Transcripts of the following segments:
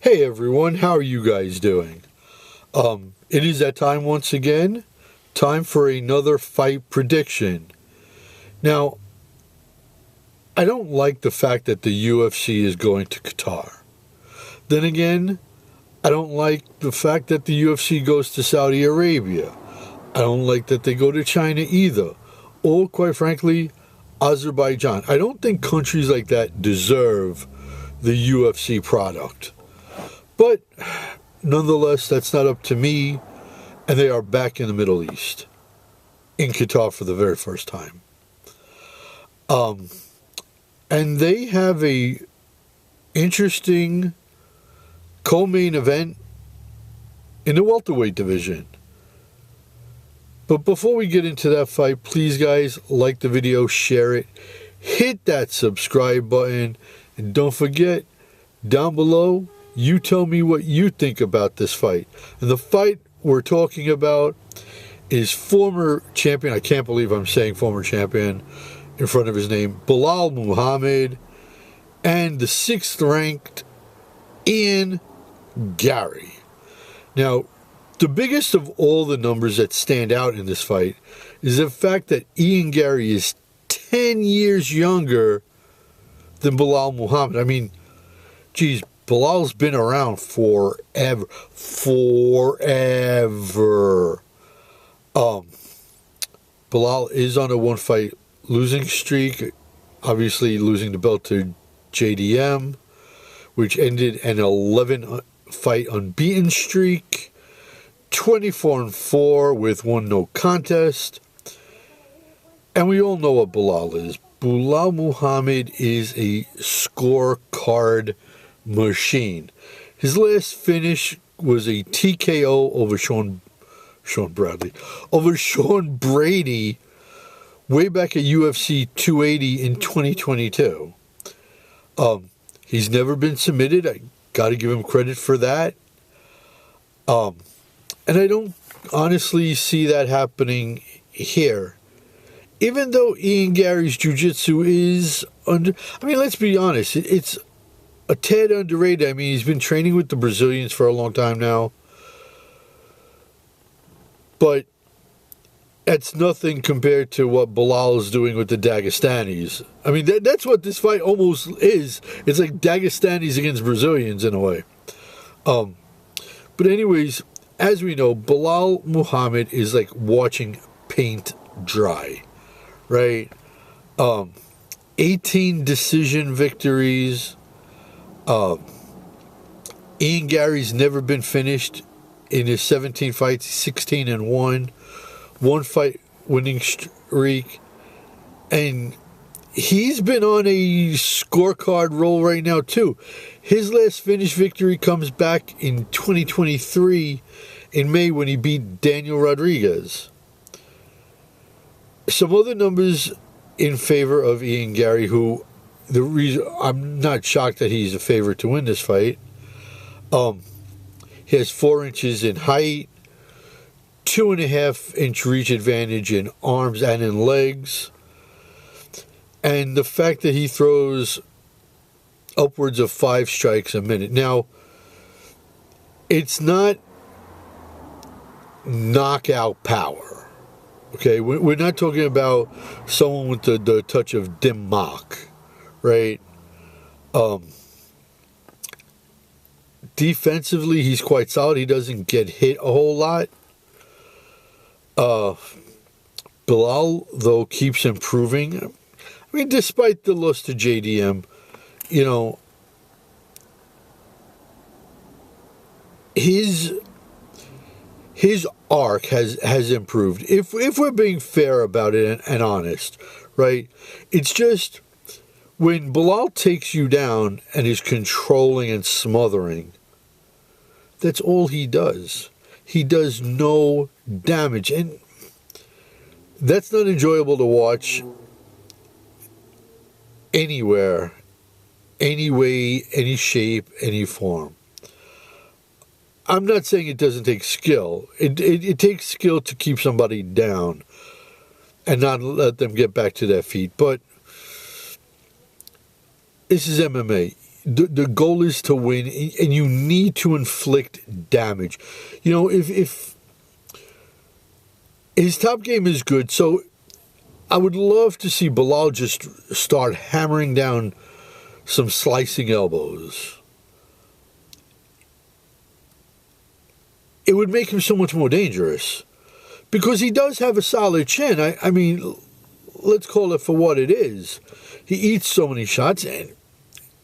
Hey everyone, how are you guys doing? It is that time once again. Time for another fight prediction. Now, I don't like the fact that the UFC is going to Qatar. Then again, I don't like the fact that the UFC goes to Saudi Arabia. I don't like that they go to China either. Or, quite frankly, Azerbaijan. I don't think countries like that deserve the UFC product. But, nonetheless, that's not up to me. And they are back in the Middle East. In Qatar for the very first time. And they have a interesting co-main event in the welterweight division. But before we get into that fight, please guys, like the video, share it, hit that subscribe button, and don't forget, down below, you tell me what you think about this fight. And the fight we're talking about is former champion, I can't believe I'm saying former champion in front of his name, Belal Muhammad, and the 6th ranked Garry. Now, the biggest of all the numbers that stand out in this fight is the fact that Garry is 10 years younger than Belal Muhammad. I mean, geez, Belal's been around forever. Belal is on a one-fight losing streak, obviously losing the belt to JDM, which ended an 11-fight unbeaten streak, 24-4 with one no contest. And we all know what Belal is. Belal Muhammad is a scorecard machine. His last finish was a TKO over Sean Brady way back at UFC 280 in 2022. He's never been submitted. I got to give him credit for that. And I don't honestly see that happening here. Even though Garry's jiu-jitsu is let's be honest, it's a tad underrated. I mean, he's been training with the Brazilians for a long time now. But that's nothing compared to what Belal is doing with the Dagestanis. I mean, that's what this fight almost is. It's like Dagestanis against Brazilians in a way. But anyways, as we know, Belal Muhammad is like watching paint dry, right? 18 decision victories. Garry's never been finished in his 17 fights, 16-1. One fight winning streak, and he's been on a scorecard roll right now too. His last finish victory comes back in 2023 in May when he beat Daniel Rodriguez. Some other numbers in favor of Garry, who the reason I'm not shocked that he's a favorite to win this fight. He has 4 inches in height, 2.5-inch reach advantage in arms and in legs. And the fact that he throws upwards of 5 strikes a minute. Now, it's not knockout power. Okay, we're not talking about someone with the touch of dim mock, right? Defensively, he's quite solid. He doesn't get hit a whole lot. Belal, though, keeps improving. I mean, despite the loss to JDM, you know, his arc has improved. If we're being fair about it and honest, right? It's just when Belal takes you down and is controlling and smothering, that's all he does. He does no damage, and that's not enjoyable to watch anywhere, any way, any shape, any form. I'm not saying it doesn't take skill. It takes skill to keep somebody down and not let them get back to their feet. But this is MMA. the goal is to win, and you need to inflict damage. You know, if his top game is good, so I would love to see Belal just start hammering down some slicing elbows. It would make him so much more dangerous, because he does have a solid chin. I mean, let's call it for what it is. He eats so many shots, and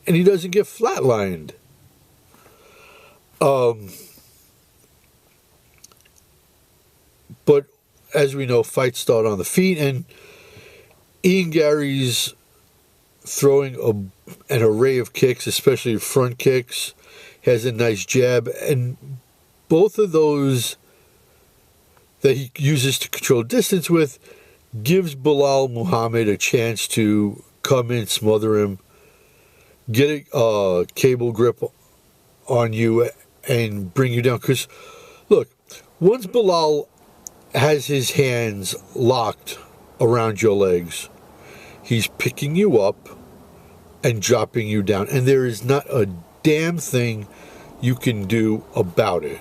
he doesn't get flatlined. But as we know, fights start on the feet, and Ian Garry's throwing an array of kicks, especially front kicks. He has a nice jab, and both of those that he uses to control distance with gives Belal Muhammad a chance to come in, smother him, get a cable grip on you, and bring you down. Because, look, once Belal has his hands locked around your legs, he's picking you up and dropping you down. And there is not a damn thing you can do about it.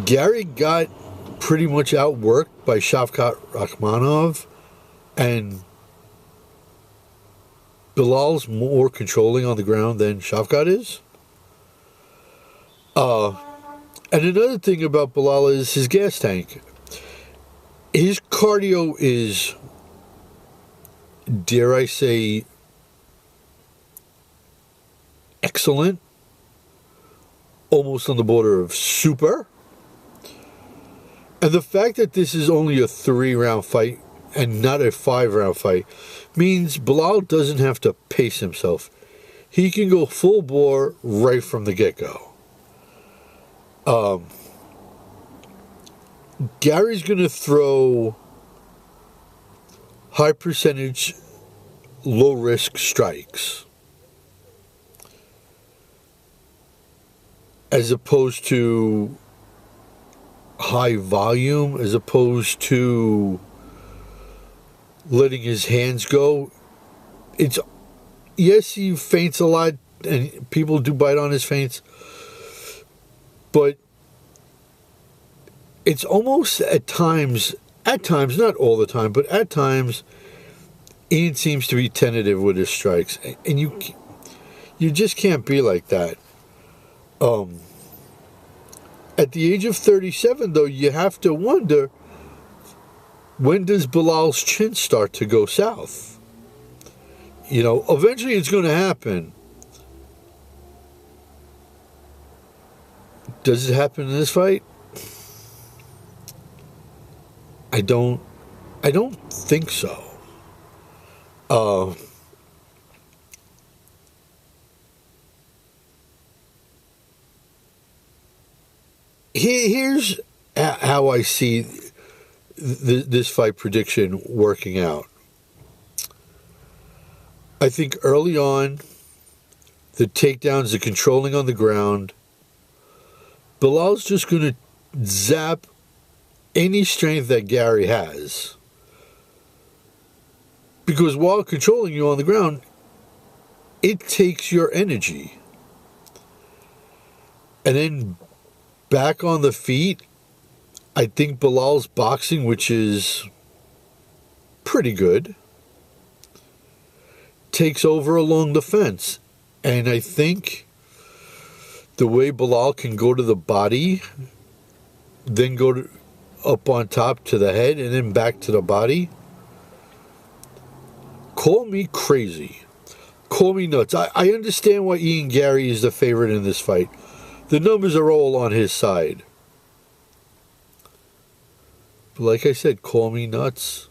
Garry got pretty much outworked by Shavkat Rakhmonov, and Belal's more controlling on the ground than Shavkat is. And another thing about Belal is his gas tank. His cardio is, dare I say, excellent, almost on the border of super. And the fact that this is only a 3-round fight and not a 5-round fight means Belal doesn't have to pace himself. He can go full bore right from the get-go. Garry's going to throw high percentage, low risk strikes, as opposed to high volume, as opposed to letting his hands go. It's, yes, he feints a lot, and people do bite on his feints, but it's almost at times, not all the time, but at times, Ian seems to be tentative with his strikes, and you just can't be like that. At the age of 37, though, you have to wonder, when does Belal's chin start to go south? You know, eventually it's going to happen. Does it happen in this fight? I don't think so. Here's how I see this fight prediction working out. I think early on, the takedowns, the controlling on the ground, Belal's just going to zap any strength that Garry has. Because while controlling you on the ground, it takes your energy. And then back on the feet, I think Belal's boxing, which is pretty good, takes over along the fence. And I think the way Belal can go to the body, then go up on top to the head, and then back to the body. Call me crazy. Call me nuts. I understand why Ian Garry is the favorite in this fight. The numbers are all on his side. But like I said, call me nuts.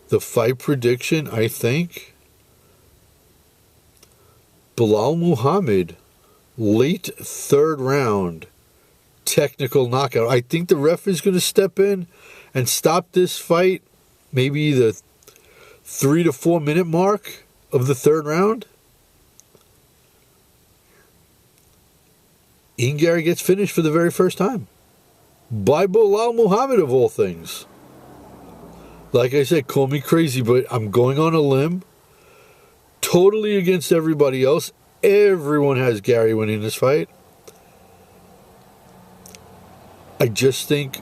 The fight prediction, I think, Belal Muhammad, late 3rd round, technical knockout. I think the ref is going to step in and stop this fight maybe the 3 to 4 minute mark of the 3rd round. Ian Garry gets finished for the very first time by Belal Muhammad, of all things. Like I said, call me crazy, but I'm going on a limb. Totally against everybody else. Everyone has Garry winning this fight. I just think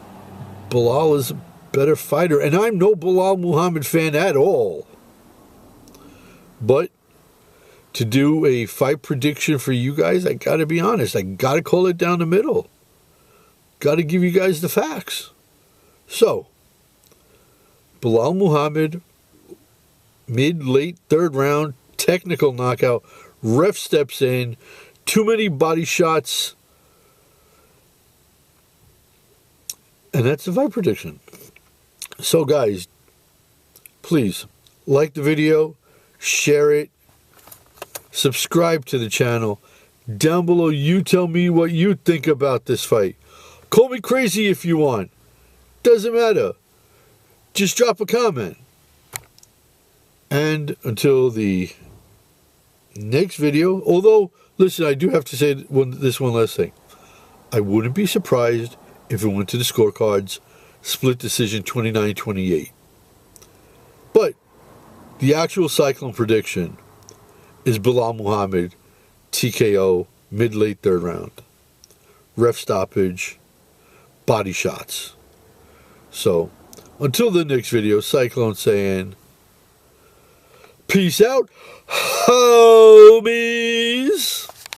Belal is a better fighter. And I'm no Belal Muhammad fan at all. But to do a fight prediction for you guys, I got to be honest. I got to call it down the middle. Got to give you guys the facts. So, Belal Muhammad, mid-late third round, technical knockout. Ref steps in. Too many body shots. And that's the fight prediction. So, guys, please like the video, share it, subscribe to the channel. Down below, you tell me what you think about this fight. Call me crazy if you want. Doesn't matter. Just drop a comment. And until the next video, although, listen, I do have to say this one last thing. I wouldn't be surprised if it went to the scorecards, split decision 29-28. But the actual Cyclone prediction is Belal Muhammad, TKO, mid-late third round. Ref stoppage, body shots. So, until the next video, Cyclone saying, peace out, homies!